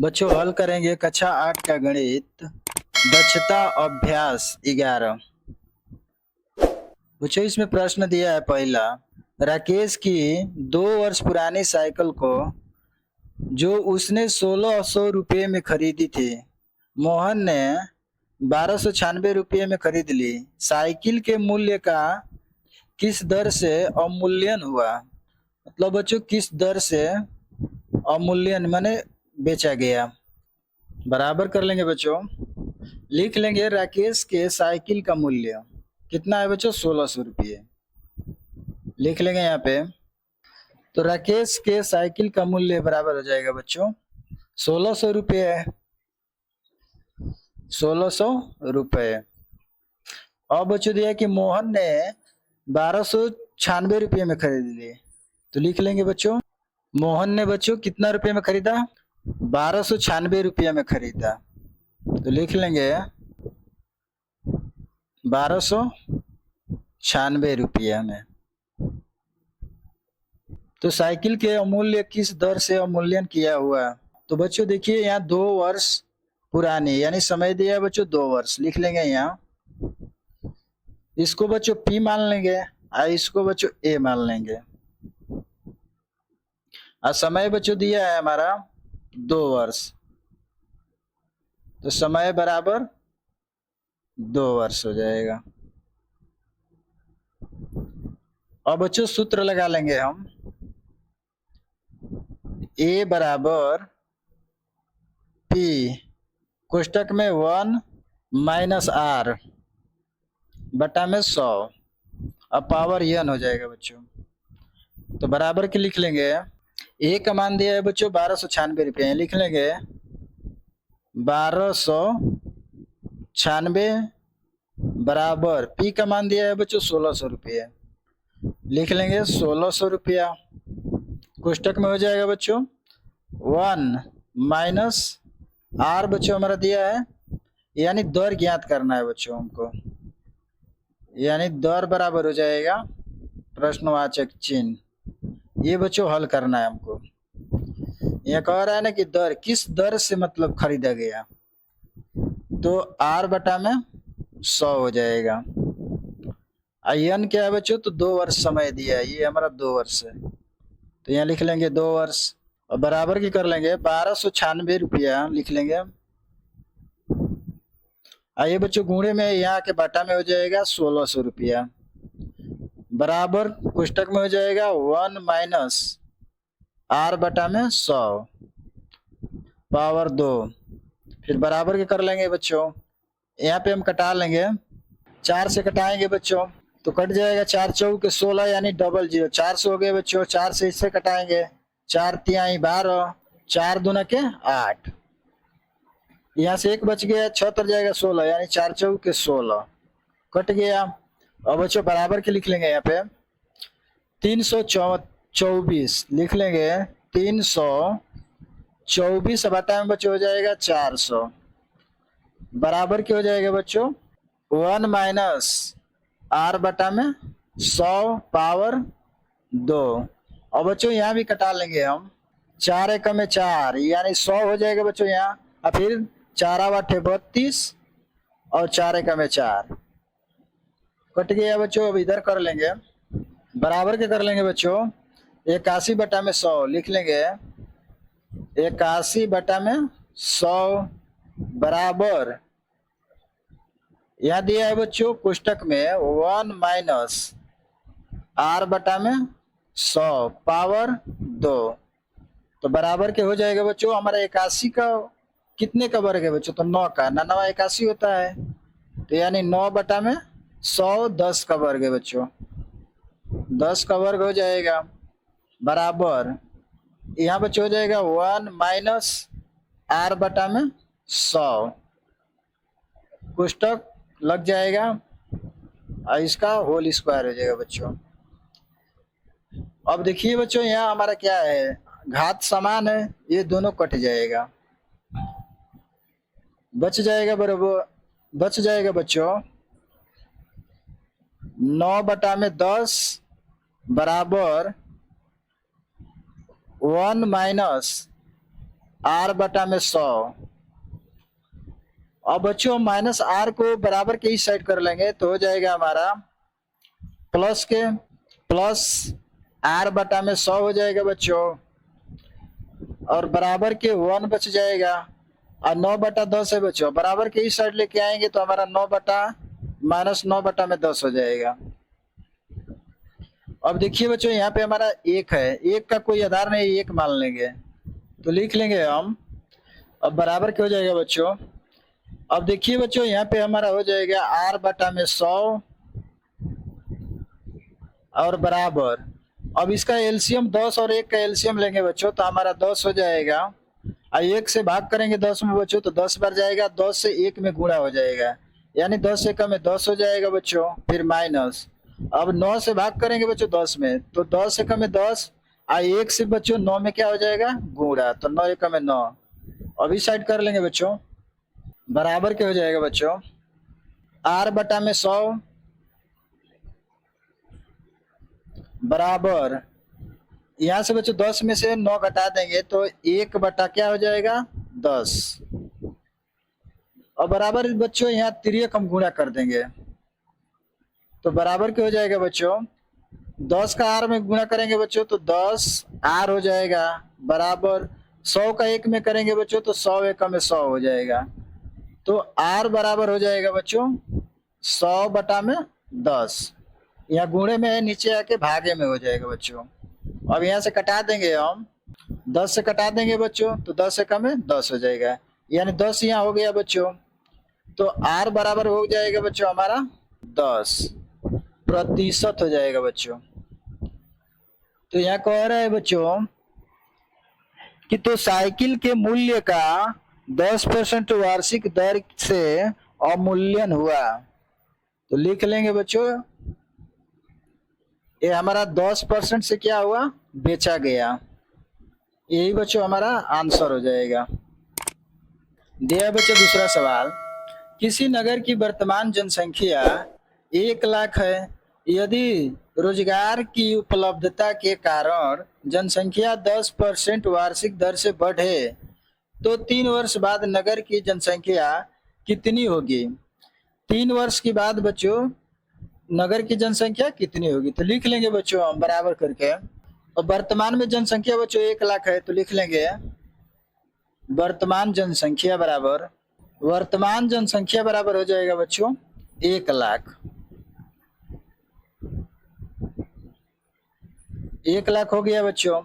बच्चों हल करेंगे कक्षा 8 का गणित दक्षता अभ्यास 11। बच्चों इसमें प्रश्न दिया है पहला, राकेश की 2 वर्ष पुरानी साइकिल को जो उसने 1600 रुपये में खरीदी थी, मोहन ने 1296 रुपये में खरीद ली। साइकिल के मूल्य का किस दर से अवमूल्यन हुआ? मतलब बच्चों किस दर से अवमूल्यन माने बेचा गया। बराबर कर लेंगे बच्चों, लिख लेंगे राकेश के साइकिल का मूल्य कितना है बच्चों, 1600 रुपये। लिख लेंगे यहाँ पे, तो राकेश के साइकिल का मूल्य बराबर हो जाएगा बच्चों 1600 रुपये है, 1600 रुपये। अब बच्चों दिया कि मोहन ने 1296 रुपये में खरीद लिए, तो लिख लेंगे बच्चों मोहन ने बच्चों कितना रुपये में खरीदा, 1296 रुपये में खरीदा, तो लिख लेंगे 1296 रुपये में। तो साइकिल के अमूल्य किस दर से अवमूल्यन किया हुआ? तो बच्चों देखिए यहाँ 2 वर्ष पुरानी यानी समय दिया है बच्चों 2 वर्ष, लिख लेंगे यहाँ, इसको बच्चों P मान लेंगे और इसको बच्चों A मान लेंगे। और समय बच्चों दिया है हमारा 2 वर्ष, तो समय बराबर 2 वर्ष हो जाएगा। अब बच्चों सूत्र लगा लेंगे हम, A बराबर P कोष्टक में 1 माइनस R बटा में 100, अब पावर n हो जाएगा बच्चों। तो बराबर के लिख लेंगे, A का मान दिया है बच्चों 1296 रुपये, लिख लेंगे 1296 बराबर P का मान दिया है बच्चों 1600 रुपये, लिख लेंगे 1600 रुपया। कोष्टक में हो जाएगा बच्चों 1 माइनस R बच्चों हमारा दिया है, यानी दर ज्ञात करना है बच्चों हमको, यानी दर बराबर हो जाएगा प्रश्नवाचक चिन्ह। ये बच्चों हल करना है हमको। यह कह रहा है ना कि दर किस दर से मतलब खरीदा गया, तो R बटा में 100 हो जाएगा। n क्या है बच्चों, तो 2 वर्ष समय दिया है, ये हमारा 2 वर्ष है, तो यहाँ लिख लेंगे 2 वर्ष। और बराबर की कर लेंगे 1296 रुपया, लिख लेंगे। आइए बच्चों गुणे में यहाँ के बाटा में हो जाएगा 1600 रुपया, बराबर कोष्टक में हो जाएगा 1 माइनस R बटा में 100 पावर 2, फिर बराबर के कर लेंगे बच्चों। यहाँ पे हम कटा लेंगे, 4 से कटाएंगे बच्चों तो कट जाएगा 4 चौके 16 यानी 00, 400 हो गए बच्चों। 4 से इससे कटाएंगे, 4 तिहाई 12, 4 दूना के 8, यहाँ से 1 बच गया, 6 तर जाएगा 16 यानी 4 चौके 16 कट गया। अब बच्चों बराबर के लिख लेंगे, यहाँ पे 324 लिख लेंगे, 324 बटा में बच्चों हो जाएगा 400, बराबर के हो जाएगा बच्चों 1 माइनस R बटा में 100 पावर 2। और बच्चों यहाँ भी कटा लेंगे हम, 4 एक में 4 यानी 100 हो जाएगा बच्चों यहाँ, और फिर 4 8 32 और 4 एक में 4 कट गया बच्चों। अब इधर कर लेंगे, बराबर के कर लेंगे बच्चों 81 बटा में 100, लिख लेंगे 81 बटा में 100 बराबर, यहाँ दिया है बच्चों कोष्टक में 1 माइनस R बटा में 100 पावर 2, तो बराबर के हो जाएगा बच्चों हमारा 81 का कितने का वर्ग है बच्चों, तो 9 का, 9 81 होता है, तो यानी 9 बटा में 100 10 का वर्ग है बच्चों, 10 का वर्ग हो जाएगा, बराबर यहाँ बच्चों हो जाएगा 1 माइनस R बटा में 100, कोष्टक लग जाएगा और इसका होल स्क्वायर हो जाएगा बच्चों। अब देखिए बच्चों यहाँ हमारा क्या है, घात समान है, ये दोनों कट जाएगा, बच जाएगा बराबर, बच जाएगा बच्चों 9 बटा में 10 बराबर 1 माइनस आर बटा में 100। अब बच्चों माइनस आर को बराबर के इस साइड कर लेंगे तो हो जाएगा हमारा प्लस के प्लस आर बटा में 100 हो जाएगा बच्चों, और बराबर के 1 बच जाएगा, और 9/10 है बच्चों, बराबर के इस साइड लेके आएंगे तो हमारा 9 बटा माइनस 9/10 हो जाएगा। अब देखिए बच्चों यहाँ पे हमारा एक है, एक का कोई आधार नहीं, एक मान लेंगे तो लिख लेंगे हम। अब बराबर क्या हो जाएगा बच्चों, अब देखिए बच्चों यहाँ पे हमारा हो जाएगा आर बटा में 100 और बराबर, अब इसका एलसीएम 10 और 1 का एलसीएम लेंगे बच्चों तो हमारा 10 हो जाएगा, और 1 से भाग करेंगे 10 में बच्चों तो 10 बार जाएगा, 10 से 1 में गुणा हो जाएगा, यानी 10 से कम में 10 हो जाएगा बच्चों, फिर माइनस, अब 9 से भाग करेंगे बच्चों 10 में तो 10 से कम में 10, और 1 से बच्चों 9 में क्या हो जाएगा गुणा, तो 9 1 में 9। अब इस साइड कर लेंगे बच्चों, बराबर क्या हो जाएगा बच्चों, आर बटा में 100 बराबर, यहाँ से बच्चों 10 में से 9 घटा देंगे तो 1 बटा क्या हो जाएगा 10, और बराबर बच्चों यहाँ तिर्यक हम गुणा कर देंगे तो बराबर क्या हो जाएगा बच्चों, 10 का आर में गुणा करेंगे बच्चों तो 10 आर हो जाएगा, बराबर 100 का 1 में करेंगे बच्चों तो 100 1 में 100 हो जाएगा, तो आर बराबर हो जाएगा बच्चों 100 बटा में 10, यहाँ गुणे में है नीचे आके भागे में हो जाएगा बच्चों। अब यहाँ से कटा देंगे हम, 10 से कटा देंगे बच्चों तो 10 से कम है 10 हो जाएगा, यानी 10 यहाँ हो गया बच्चों, तो आर बराबर हो जाएगा बच्चों हमारा 10% हो जाएगा बच्चों। तो यहाँ कह रहा है बच्चों कि तो साइकिल के मूल्य का 10% वार्षिक दर से अवमूल्यन हुआ, तो लिख लेंगे बच्चों ये हमारा 10% से क्या हुआ बेचा गया, यही बच्चों हमारा आंसर हो जाएगा। दिया बच्चों दूसरा सवाल, किसी नगर की वर्तमान जनसंख्या 1 लाख है, यदि रोजगार की उपलब्धता के कारण जनसंख्या 10% वार्षिक दर से बढ़े तो 3 वर्ष बाद नगर की जनसंख्या कितनी होगी। 3 वर्ष के बाद बच्चों नगर की जनसंख्या कितनी होगी, तो लिख लेंगे बच्चों हम बराबर करके, और वर्तमान में जनसंख्या बच्चों 1 लाख है तो लिख लेंगे वर्तमान जनसंख्या बराबर, वर्तमान जनसंख्या बराबर हो जाएगा बच्चों 1 लाख, 1 लाख हो गया बच्चों।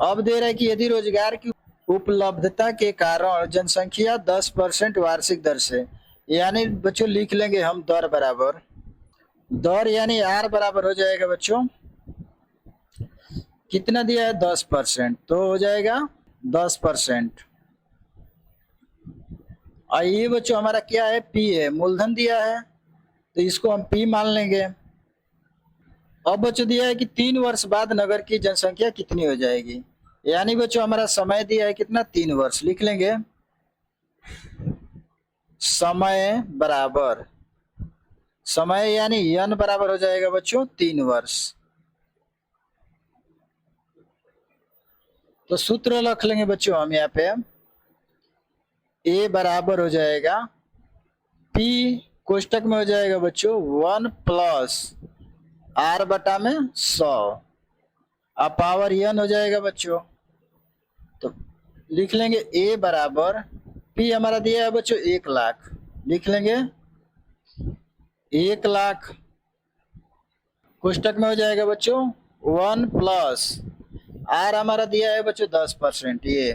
अब दे रहा है कि यदि रोजगार की उपलब्धता के कारण जनसंख्या 10% वार्षिक दर से, यानी बच्चों लिख लेंगे हम दर बराबर, दर यानी आर बराबर हो जाएगा बच्चों, कितना दिया है 10%, तो हो जाएगा 10%, और ये बच्चों हमारा क्या है पी है, मूलधन दिया है तो इसको हम पी मान लेंगे। अब बच्चों दिया है कि 3 वर्ष बाद नगर की जनसंख्या कितनी हो जाएगी, यानी बच्चों हमारा समय दिया है कितना 3 वर्ष, लिख लेंगे समय बराबर, समय यानी यन बराबर हो जाएगा बच्चों 3 वर्ष, तो सूत्र रख लेंगे बच्चों हम यहाँ पे, ए बराबर हो जाएगा पी कोष्टक में हो जाएगा बच्चों 1 प्लस आर बटा में 100, अब पावर एन हो जाएगा बच्चों, तो लिख लेंगे ए बराबर पी हमारा दिया है बच्चों 1 लाख, लिख लेंगे 1 लाख कोष्टक में हो जाएगा बच्चों 1 प्लस आर हमारा दिया है बच्चों 10%, ये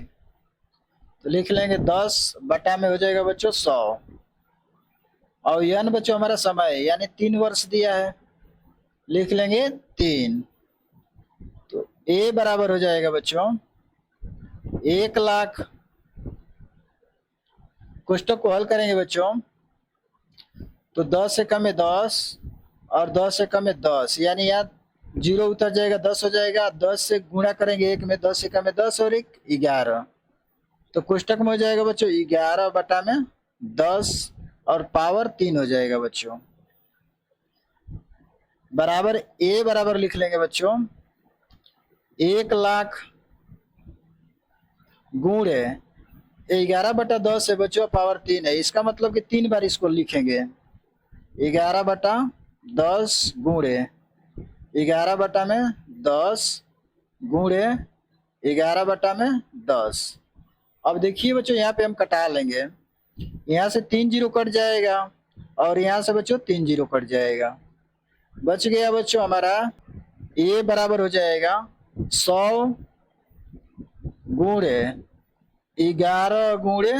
तो लिख लेंगे 10 बटा में हो जाएगा बच्चों 100, और एन बच्चों हमारा समय यानी 3 वर्ष दिया है, लिख लेंगे 3, तो ए बराबर हो जाएगा बच्चों 1 लाख, कोष्टक को हल करेंगे बच्चों तो 10 से कम है 10 और 10 से कम है 10, यानी यहाँ 0 उतर जाएगा 10 हो जाएगा, 10 से गुणा करेंगे 1 में, 10 से कम है 10 और 1 11, तो कोष्टक में हो जाएगा बच्चों 11 बटा में 10 और पावर 3 हो जाएगा बच्चों, बराबर ए बराबर लिख लेंगे बच्चों 1 लाख गुणे 11/10 है बच्चों, पावर 3 है। इसका मतलब कि 3 बार इसको लिखेंगे। 11/10 गुणे 11/10 गुणे 11/10। अब देखिए बच्चों, यहाँ पे हम कटा लेंगे। यहाँ से 3 जीरो कट जाएगा और यहाँ से बच्चों 3 जीरो कट जाएगा। बच गया बच्चों हमारा ए बराबर हो जाएगा 100 गुणे 11 गुणे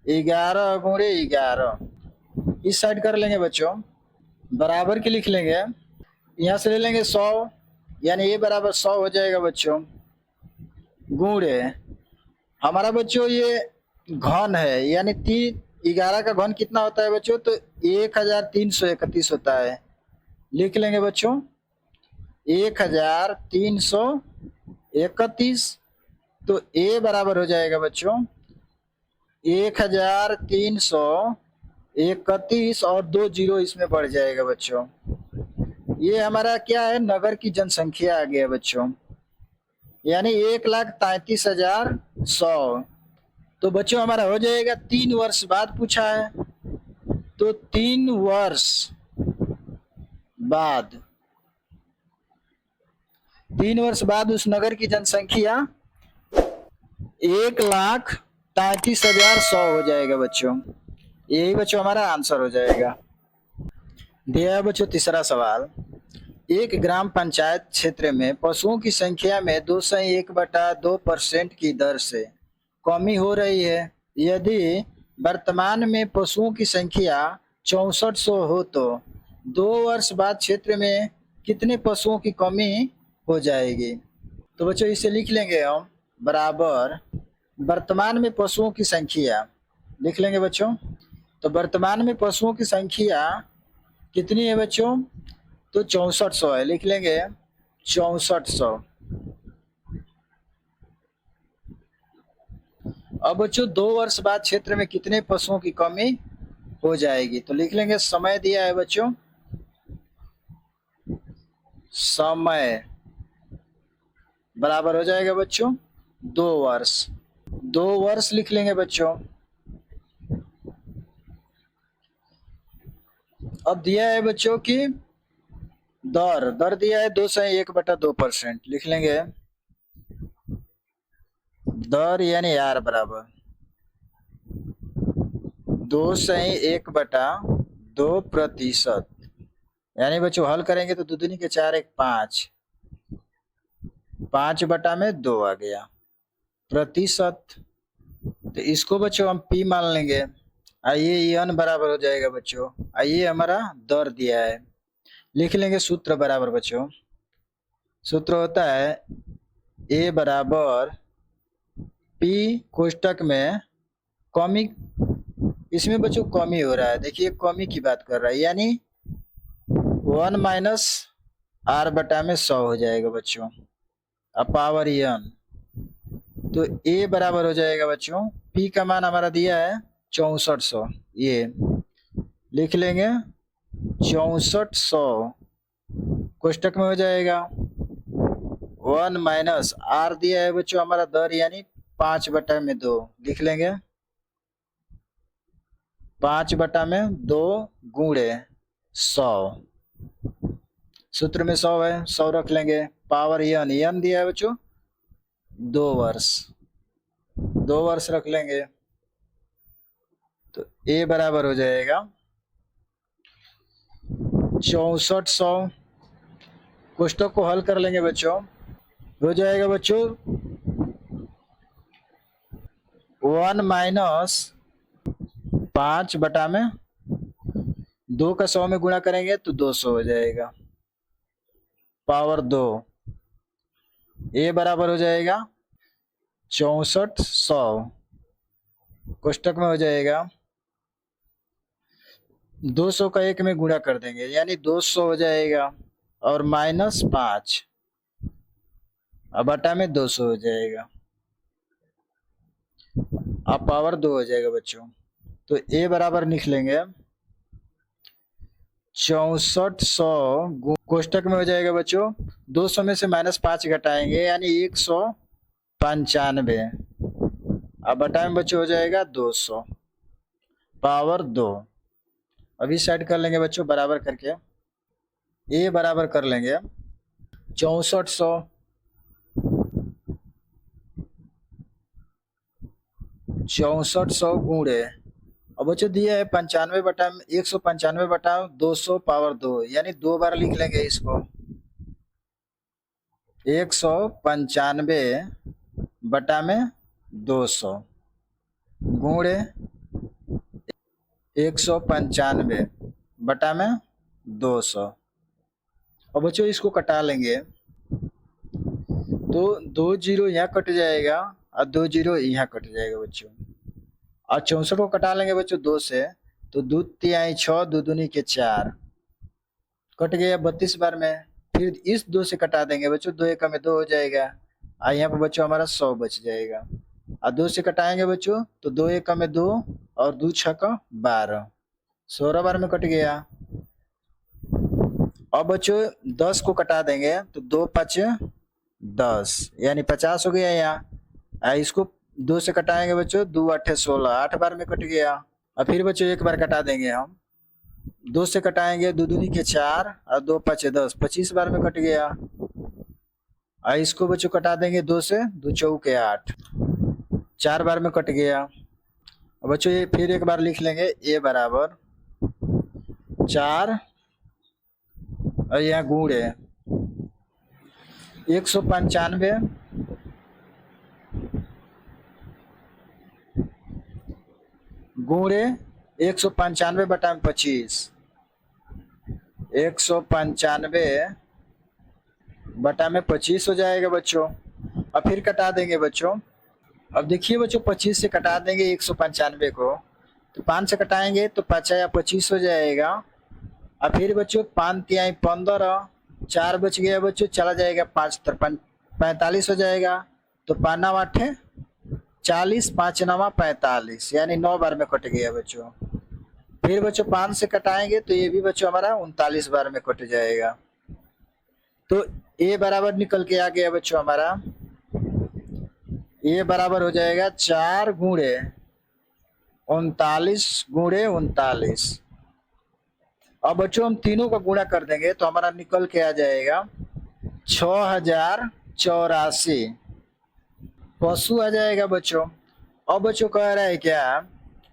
11 गुणे 11। इस साइड कर लेंगे बच्चों, बराबर के लिख लेंगे। यहाँ से ले लेंगे 100, यानी ए बराबर 100 हो जाएगा बच्चों। गुणे हमारा बच्चों ये घन है, यानी 11 का घन कितना होता है बच्चों, तो 1331 होता है। लिख लेंगे बच्चों 1331। तो ए बराबर हो जाएगा बच्चों 1331 और 2 जीरो इसमें बढ़ जाएगा बच्चों। ये हमारा क्या है, नगर की जनसंख्या आ गया बच्चों, यानी 1,33,100। तो बच्चों हमारा हो जाएगा 3 वर्ष बाद पूछा है, तो 3 वर्ष बाद 3 वर्ष बाद उस नगर की जनसंख्या 1,33,100 हो जाएगा बच्चों। यही बच्चों हमारा आंसर हो जाएगा। दिया है बच्चों तीसरा सवाल। एक ग्राम पंचायत क्षेत्र में पशुओं की संख्या में 201/2% की दर से कमी हो रही है। यदि वर्तमान में पशुओं की संख्या 6400 हो तो 2 वर्ष बाद क्षेत्र में कितने पशुओं की कमी हो जाएगी। तो बच्चों इसे लिख लेंगे हम, बराबर वर्तमान में पशुओं की संख्या लिख लेंगे बच्चों। तो वर्तमान में पशुओं की संख्या कितनी है बच्चों, तो 6400 है। लिख लेंगे 6400। अब बच्चों 2 वर्ष बाद क्षेत्र में कितने पशुओं की कमी हो जाएगी, तो लिख लेंगे समय दिया है बच्चों, समय बराबर हो जाएगा बच्चों 2 वर्ष। 2 वर्ष लिख लेंगे बच्चों। अब दिया है बच्चों की दर दिया है 201/2%। लिख लेंगे दर यानी आर बराबर 201/2%। यानी बच्चों हल करेंगे तो 2 दूनी के 4 1 5, 5/2 आ गया प्रतिशत। तो इसको बच्चों हम पी मान लेंगे। आइए एन बराबर हो जाएगा बच्चों, आइए हमारा दर दिया है। लिख लेंगे सूत्र बराबर बच्चों, सूत्र होता है ए बराबर पी कोष्टक में कमी, इसमें बच्चों कमी हो रहा है, देखिए कमी की बात कर रहा है, यानी 1 - R/100 हो जाएगा बच्चों, अब पावर एन। तो ए बराबर हो जाएगा बच्चों, पी का मान हमारा दिया है 6400, ये लिख लेंगे 6400 कोष्टक में हो जाएगा 1 - R दिया है बच्चों हमारा दर, यानी 5/2 लिख लेंगे 5/2 गुणे 100। सूत्र में 100 है, 100 रख लेंगे। पावर एन दिया है बच्चों 2 वर्ष, 2 वर्ष रख लेंगे। तो ए बराबर हो जाएगा 6400। कोष्टक को हल कर लेंगे बच्चों, हो जाएगा बच्चों 1 - 5/2 का 100 में गुणा करेंगे तो 200 हो जाएगा, पावर 2। ए बराबर हो जाएगा 6400 कोष्टक में हो जाएगा 200 का 1 में गुणा कर देंगे, यानी 200 हो जाएगा, और -5 अब बटा में 200 हो जाएगा, अब पावर 2 हो जाएगा बच्चों। तो ए बराबर लिख लेंगे 6400 कोष्टक में हो जाएगा बच्चों 200 में से -5 घटाएंगे, यानी 195 अब बटा में बच्चों हो जाएगा 200 पावर 2। अभी साइड कर लेंगे बच्चों बराबर करके, ये बराबर कर लेंगे 6400 6400 गुणे, अब बच्चों दिया है 195 पावर 2, यानी 2 बार लिख लेंगे इसको। 195 गुणे 195 अब बच्चों इसको कटा लेंगे तो 2 जीरो यहाँ कट जाएगा और 2 जीरो यहाँ कट जाएगा बच्चों। और 64 को कटा लेंगे बच्चों 2 से, तो 2 तिहाई 6, 2 दूनी के 4 कट गया 32 बार में। फिर इस 2 से कटा देंगे बच्चों, 2 एक में 2 हो जाएगा और यहाँ पर बच्चों हमारा 100 बच जाएगा। और 2 से कटाएंगे बच्चों तो 2 एक में 2 और 2 6 का 12, 16 बार में कट गया। अब बच्चों 10 को कटा देंगे तो 2 5 10 यानी 50 हो गया यहाँ। इसको 2 से कटाएंगे बच्चों, 2 8 16, 8 बार में कट गया। और फिर बच्चों एक बार कटा देंगे हम, 2 से कटाएंगे 2 दूनी के 4 और 2 5 10, 25 बार में कट गया। और इसको बच्चों कटा देंगे 2 से, 2 चौके 8, 4 बार में कट गया। बच्चों ये फिर एक बार लिख लेंगे, ए बराबर 4 और यहाँ गुणे 195 गुणे 195 बटा 25, 195 बटा में 25 हो जाएगा बच्चों। अब फिर कटा देंगे बच्चों। अब देखिए बच्चों 25 से कटा देंगे 195 को, तो 5 से कटाएंगे तो 5 या 25 हो जाएगा। अब फिर बच्चों 5 तिहाई 15, 4 बच गया बच्चों, चला जाएगा 5 53 45 हो जाएगा। तो 5 9 8 40, 5 9 45 यानी 9 बार में कट गया बच्चों। फिर बच्चों 5 से कटाएंगे तो ये भी बच्चों हमारा 39 बार में कट जाएगा। तो ए बराबर निकल के आ गया बच्चों हमारा, ये बराबर हो जाएगा 4 गुणे 39 गुणे 39। अब बच्चों हम तीनों का गुणा कर देंगे तो हमारा निकल के आ जाएगा 6084 पशु आ जाएगा बच्चों। अब बच्चों कह रहा है क्या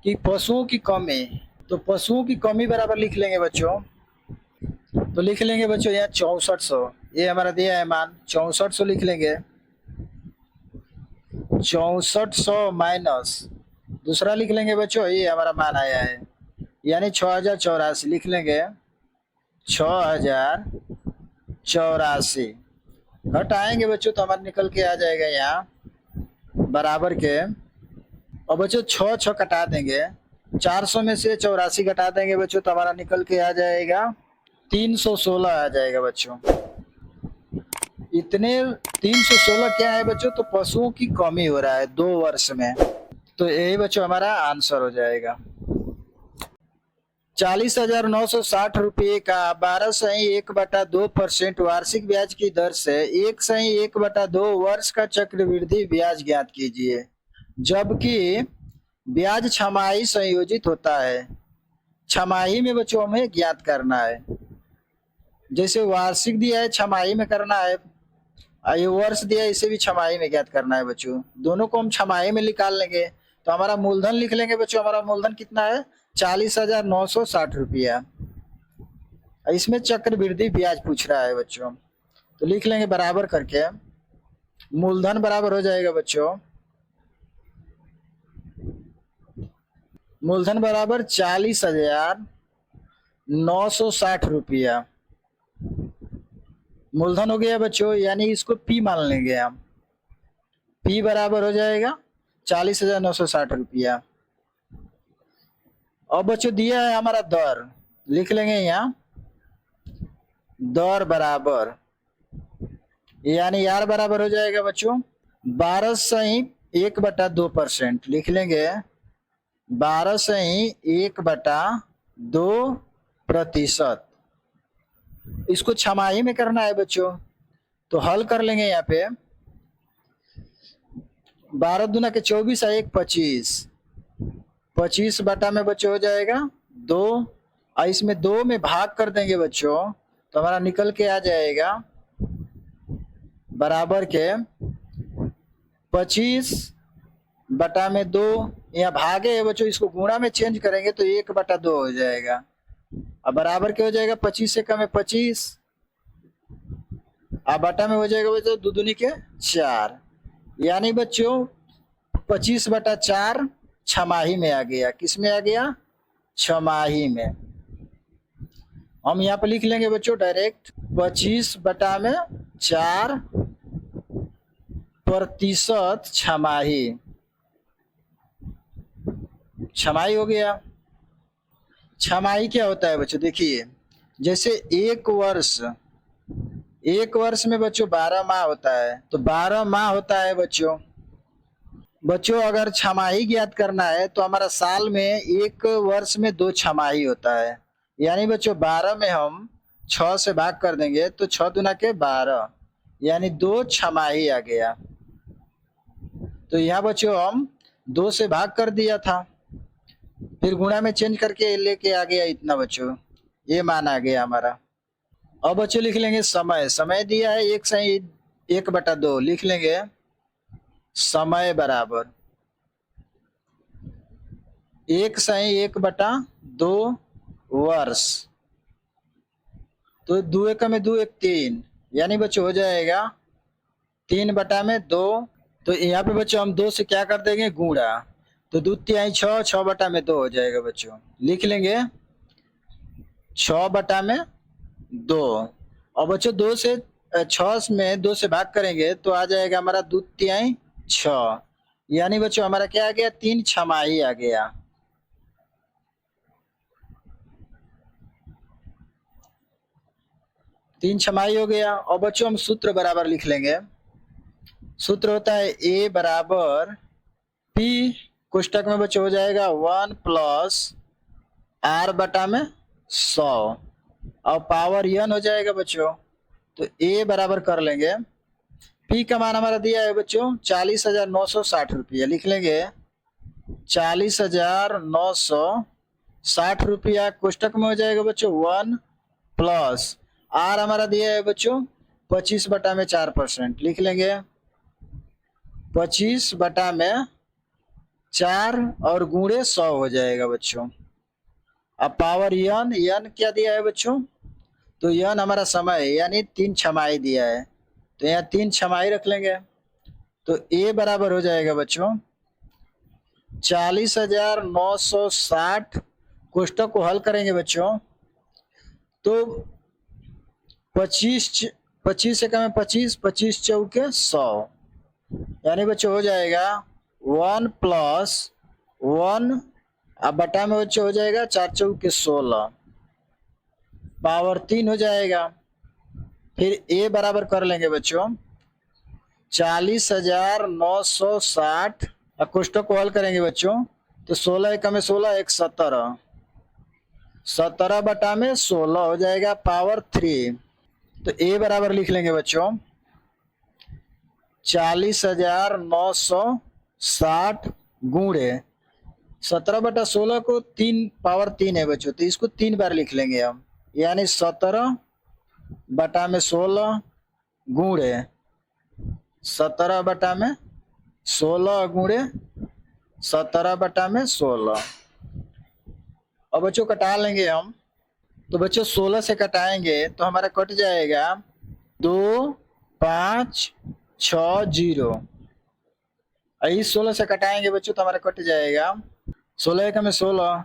कि पशुओं की कमी, तो पशुओं की कमी बराबर लिख लेंगे बच्चों। तो लिख लेंगे बच्चों यहाँ 6400, ये हमारा दिया है मान 6400 लिख लेंगे। 6400 माइनस दूसरा लिख लेंगे बच्चों, ये हमारा मान आया है यानी 6084 लिख लेंगे। 6084 घटाएंगे बच्चों तो हमारा निकल के आ जाएगा यहाँ बराबर के। और बच्चों 6 6 कटा देंगे, 400 में से 84 घटा देंगे बच्चों तो हमारा निकल के आ जाएगा 316 आ जाएगा बच्चों। इतने 316 क्या है बच्चों, तो पशुओं की कमी हो रहा है 2 वर्ष में। तो यही बच्चों हमारा आंसर हो जाएगा। 40,960 रुपये का 12.1/2% वार्षिक ब्याज की दर से 1.1/2 वर्ष का चक्रवृद्धि ब्याज ज्ञात कीजिए, जबकि ब्याज छमाही संयोजित होता है। छमाही में बच्चों हमें ज्ञात करना है, जैसे वार्षिक दिया है छमाही में करना है, ये वर्ष दिया है इसे भी छमाही में ज्ञात करना है बच्चों। दोनों को हम छमाही में निकाल लेंगे तो हमारा मूलधन लिख लेंगे बच्चों। हमारा मूलधन कितना है 40,960 रुपया। इसमें चक्रवृद्धि ब्याज पूछ रहा है बच्चों, तो लिख लेंगे बराबर करके। मूलधन बराबर हो जाएगा बच्चों, मूलधन बराबर 40,960 रुपया मूलधन हो गया बच्चों, यानी इसको पी मान लेंगे हम। पी बराबर हो जाएगा 40,960 रुपया। अब बच्चों दिया है हमारा दर, लिख लेंगे यहाँ दर बराबर, यानी यार बराबर हो जाएगा बच्चों 12.1/2% लिख लेंगे। 12.1/2%। इसको छमाही में करना है बच्चों, तो हल कर लेंगे यहाँ पे। 12 दूना के 24 और 1 25, 25 बटा में बच्चों हो जाएगा 2, और इसमें 2 में भाग कर देंगे बच्चों तो हमारा निकल के आ जाएगा बराबर के 25 बटा में 2, यहाँ भागे है बच्चों, इसको गुणा में चेंज करेंगे तो 1 बटा 2 हो जाएगा। अब बराबर क्या हो जाएगा, 25 से कम है 25, अब बटा में हो जाएगा बच्चों 2 दूनी के 4, यानी बच्चों 25 बटा 4 छमाही में आ गया। किस में आ गया, छमाही में। हम यहाँ पे लिख लेंगे बच्चों डायरेक्ट 25 बटा में 4% छमाही, छमाही हो गया। छमाही क्या होता है बच्चों, देखिए जैसे एक वर्ष में बच्चों 12 माह होता है, तो 12 माह होता है बच्चों। अगर छमाही ज्ञात करना है तो हमारा साल में एक वर्ष में 2 छमाही होता है, यानी बच्चों 12 में हम 6 से भाग कर देंगे तो 6 दूना के 12, यानी 2 छमाही आ गया। तो यहाँ बच्चों हम 2 से भाग कर दिया था, फिर गुणा में चेंज करके लेके आ गया इतना बच्चों, ये मान आ गया हमारा। अब बच्चों लिख लेंगे समय दिया है 1 से 1 बटा 2, लिख लेंगे समय बराबर 1 से 1 बटा 2 वर्ष, तो 2 1 में 2 1 3, यानी बच्चों हो जाएगा 3 बटा में 2। तो यहाँ पे बच्चों हम 2 से क्या कर देंगे गुणा, तो 2 3 6, 6 बटा में 2 हो जाएगा बच्चों, लिख लेंगे 6 बटा में 2। और बच्चों 2 से 6 में 2 से भाग करेंगे तो आ जाएगा हमारा 2 3 6, यानी बच्चों हमारा क्या आ गया, 3 छमाही आ गया। तीन छमाही हो गया। और बच्चों हम सूत्र बराबर लिख लेंगे, सूत्र होता है A बराबर P, कोष्टक में बच्चों हो जाएगा 1 प्लस R बटा में 100, और पावर n हो जाएगा बच्चों। तो A बराबर कर लेंगे, P का मान हमारा दिया है बच्चों 40,960 रुपया, लिख लेंगे 40,960 रुपया, कोष्टक में हो जाएगा बच्चों 1 प्लस R हमारा दिया है बच्चों 25 बटा में 4%, लिख लेंगे 25 बटा में 4 और गुणे 100 हो जाएगा बच्चों। अब पावर n क्या दिया है बच्चों, तो n हमारा समय है, यानी 3 छमाही दिया है, तो यहाँ 3 छमाही रख लेंगे। तो A बराबर हो जाएगा बच्चों 40,960, कोष्टक को हल करेंगे बच्चों तो 25 से कम है 25, 25 चौके 100, यानी बच्चों हो जाएगा 1 प्लस 1, अब बटा में बच्चों हो जाएगा 4 चौके 16, पावर 3 हो जाएगा। फिर A बराबर कर लेंगे बच्चों 40,960, अब कोष्टक को हल करेंगे बच्चों तो 16 एकम में 16, 1 17, 17 बटा में 16 हो जाएगा पावर 3। तो A बराबर लिख लेंगे बच्चों 40,960 गुणे 17 बटा 16 को 3 पावर 3 है बच्चों, तो इसको 3 बार लिख लेंगे हम, यानी 17 बटा में 16 गुणे 17 बटा में 16 गुणे 17 बटा में 16। अब बच्चों कटा लेंगे हम, तो बच्चों 16 से कटाएंगे तो हमारा कट जाएगा 2 5 6 0, इस 16 से कटाएंगे बच्चों तो हमारा कट जाएगा 16 एकम में 16,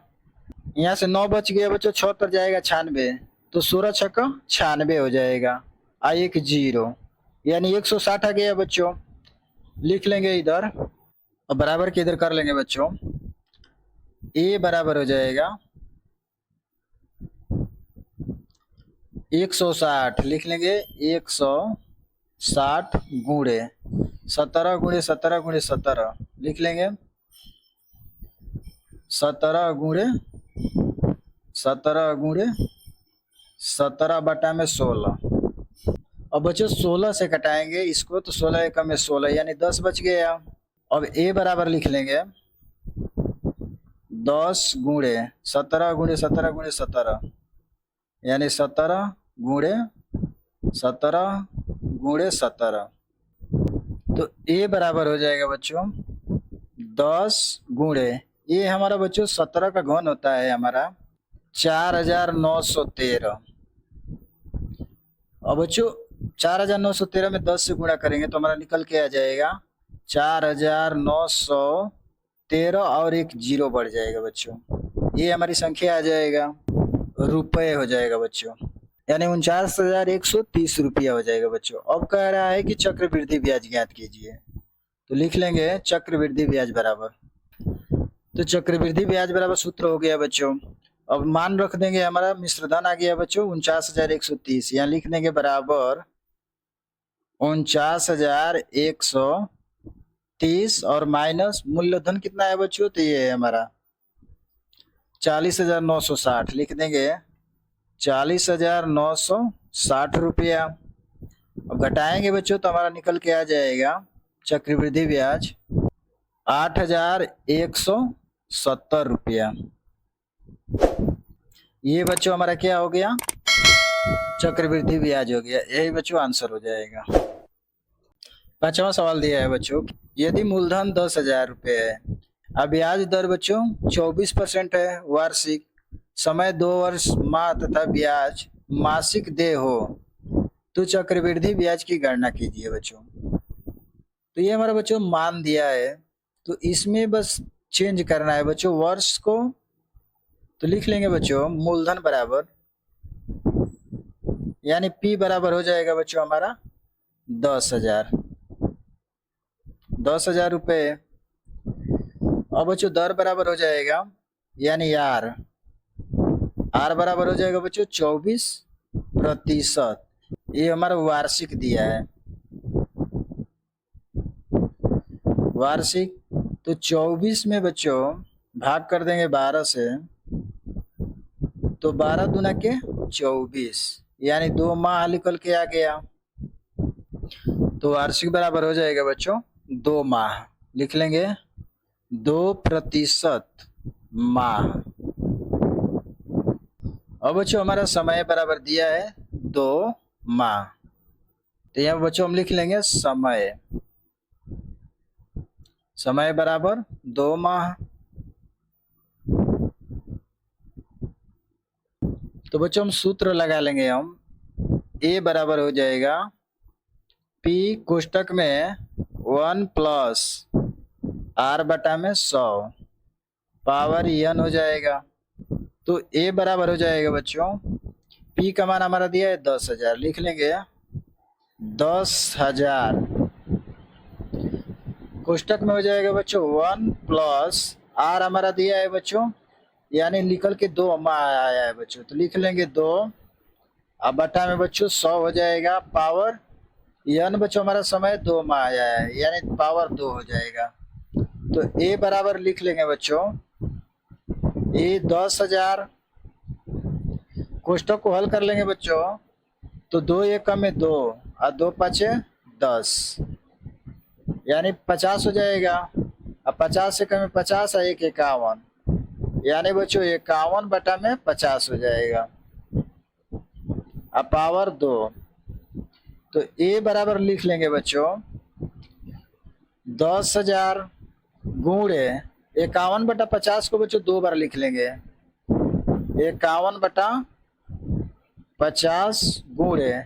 यहाँ से 9 बच गया बच्चों, 6 तर जाएगा 96, तो 16 छक्का 96 हो जाएगा, 1 0, यानी 160 आ गया बच्चों, लिख लेंगे इधर। अब बराबर के इधर कर लेंगे बच्चों, A बराबर हो जाएगा 160, लिख लेंगे 160 गुणे 17 गुणे 17 गुणे 17, लिख लेंगे 17 गुणे 17 गुणे 17 बटा में 16। अब बच्चों 16 से कटाएंगे इसको तो 16 एकम में 16, यानी 10 बच गया। अब ए बराबर लिख लेंगे 10 गुणे 17 गुणे 17 गुणे 17, यानी 17 गुणे 17 गुणे 17। तो ए बराबर हो जाएगा बच्चों 10 गुणे, ये हमारा बच्चों 17 का घन होता है हमारा 4913। और बच्चों 4913 में 10 से गुणा करेंगे तो हमारा निकल के आ जाएगा 4913 और एक जीरो बढ़ जाएगा बच्चों, ये हमारी संख्या आ जाएगा, रुपए हो जाएगा बच्चों, यानी 49,130 रुपया हो जाएगा बच्चों। अब कह रहा है कि चक्रवृद्धि ब्याज ज्ञात कीजिए, तो लिख लेंगे चक्रवृद्धि ब्याज बराबर, तो चक्रवृद्धि ब्याज बराबर सूत्र हो गया बच्चों। अब मान रख देंगे, हमारा मिश्र धन आ गया बच्चों 49,130, यहाँ लिख देंगे बराबर 49,130 और माइनस मूल्यधन कितना है बच्चों, तो ये है हमारा 40,960, लिख देंगे 40,960 रुपया। अब घटाएंगे बच्चों तो हमारा निकल के आ जाएगा चक्रवृद्धि ब्याज 8,170 रुपया। ये बच्चों हमारा क्या हो गया, चक्रवृद्धि ब्याज हो गया, यही बच्चों आंसर हो जाएगा। 5वां सवाल दिया है बच्चों, यदि मूलधन 10,000 रुपये है, अब ब्याज दर बच्चों 24% है वार्षिक, समय 2 वर्ष माह तथा ब्याज मासिक देय हो, तो चक्रवृद्धि ब्याज की गणना कीजिए बच्चों। तो ये हमारा बच्चों मान दिया है, तो इसमें बस चेंज करना है बच्चों वर्ष को, तो लिख लेंगे बच्चों मूलधन बराबर, यानी P बराबर हो जाएगा बच्चों हमारा 10,000 रुपये। अब बच्चों दर बराबर हो जाएगा, यानी R बराबर हो जाएगा बच्चों 24%, ये हमारा वार्षिक दिया है, वार्षिक, तो 24 में बच्चों भाग कर देंगे 12 से, तो 12 दूना के 24, यानी 2 माह निकल के आ गया, तो वार्षिक बराबर हो जाएगा बच्चों 2 माह, लिख लेंगे 2% माह। अब बच्चों हमारा समय बराबर दिया है 2 माह, तो यहाँ बच्चों हम लिख लेंगे समय बराबर 2 माह। तो बच्चों हम सूत्र लगा लेंगे, हम A बराबर हो जाएगा P कोष्टक में 1 प्लस R बटा में 100 पावर N हो जाएगा, तो A बराबर हो जाएगा बच्चों, P का मान हमारा दिया है 10,000, लिख लेंगे 10,000 कोष्टक में हो जाएगा बच्चों 1 प्लस R हमारा दिया है बच्चों, यानी निकल के 2 आया है बच्चों, तो लिख लेंगे 2, अब बटा में बच्चों 100 हो जाएगा, पावर N बच्चों हमारा समय 2 माह आया है, यानी पावर 2 हो जाएगा। तो A बराबर लिख लेंगे बच्चों, A 10,000, कोष्टक को हल कर लेंगे बच्चों, तो 2 एकम में 2 और 2 पचे 10, यानी 50 हो जाएगा, अब 50 से कम में 50 है 1 51, यानी बच्चों 51 बटा में 50 हो जाएगा, अब पावर 2, तो A बराबर लिख लेंगे बच्चों 10,000 गुणे 51 बटा 50 को बच्चों 2 बार लिख लेंगे, 51 बटा 50 गुणे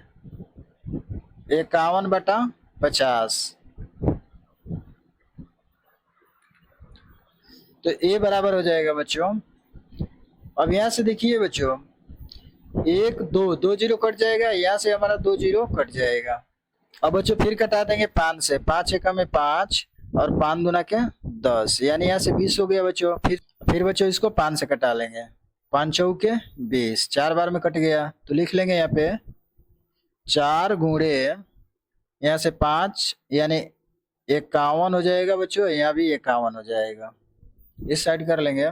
51 बटा 50, तो A बराबर हो जाएगा बच्चों। अब यहाँ से देखिए बच्चों 1 2 जीरो कट जाएगा, यहाँ से हमारा 2 जीरो कट जाएगा। अब बच्चों फिर कटा देंगे 5 से, 5 एकम में 5 और 5 दूना के 10, यानी यहाँ से 20 हो गया बच्चों। फिर बच्चों इसको 5 से कटा लेंगे, 5 चौके 20, 4 बार में कट गया, तो लिख लेंगे यहाँ पे 4 गुणे यहाँ से 5, यानी 51 हो जाएगा बच्चों, यहाँ भी 51 हो जाएगा, इस साइड कर लेंगे,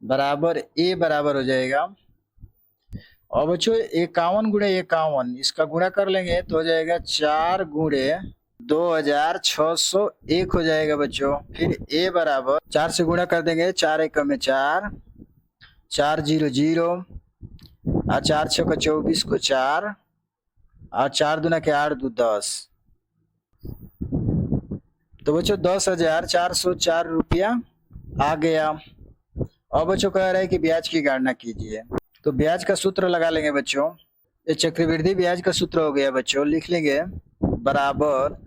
बराबर A बराबर हो जाएगा। और बच्चों 51 गुणे 51 इसका गुणा कर लेंगे तो हो जाएगा 4 गुणे 2601 हो जाएगा बच्चों। फिर ए बराबर 4 से गुणा कर देंगे, 4 एकम में 4, 4 0 0 और 4 6 का 24 को 4 और 4 दूना के 8 2 10। तो बच्चों 10,404 रुपया आ गया। अब बच्चों कह रहे हैं कि ब्याज की गणना कीजिए। तो ब्याज का सूत्र लगा लेंगे बच्चों। ये चक्रवृद्धि ब्याज का सूत्र हो गया बच्चों, लिख लेंगे बराबर,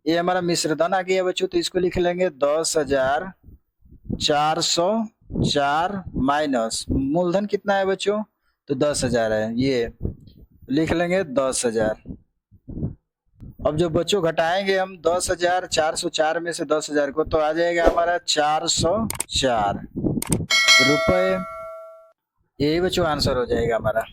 ये हमारा मिश्रधन आ गया बच्चों, तो इसको लिख लेंगे 10,404 माइनस मूलधन कितना है बच्चों, तो 10,000 है, ये लिख लेंगे 10,000। अब जो बच्चों घटाएंगे हम 10,404 में से 10,000 को, तो आ जाएगा हमारा 404 रुपये। यही बच्चों आंसर हो जाएगा हमारा।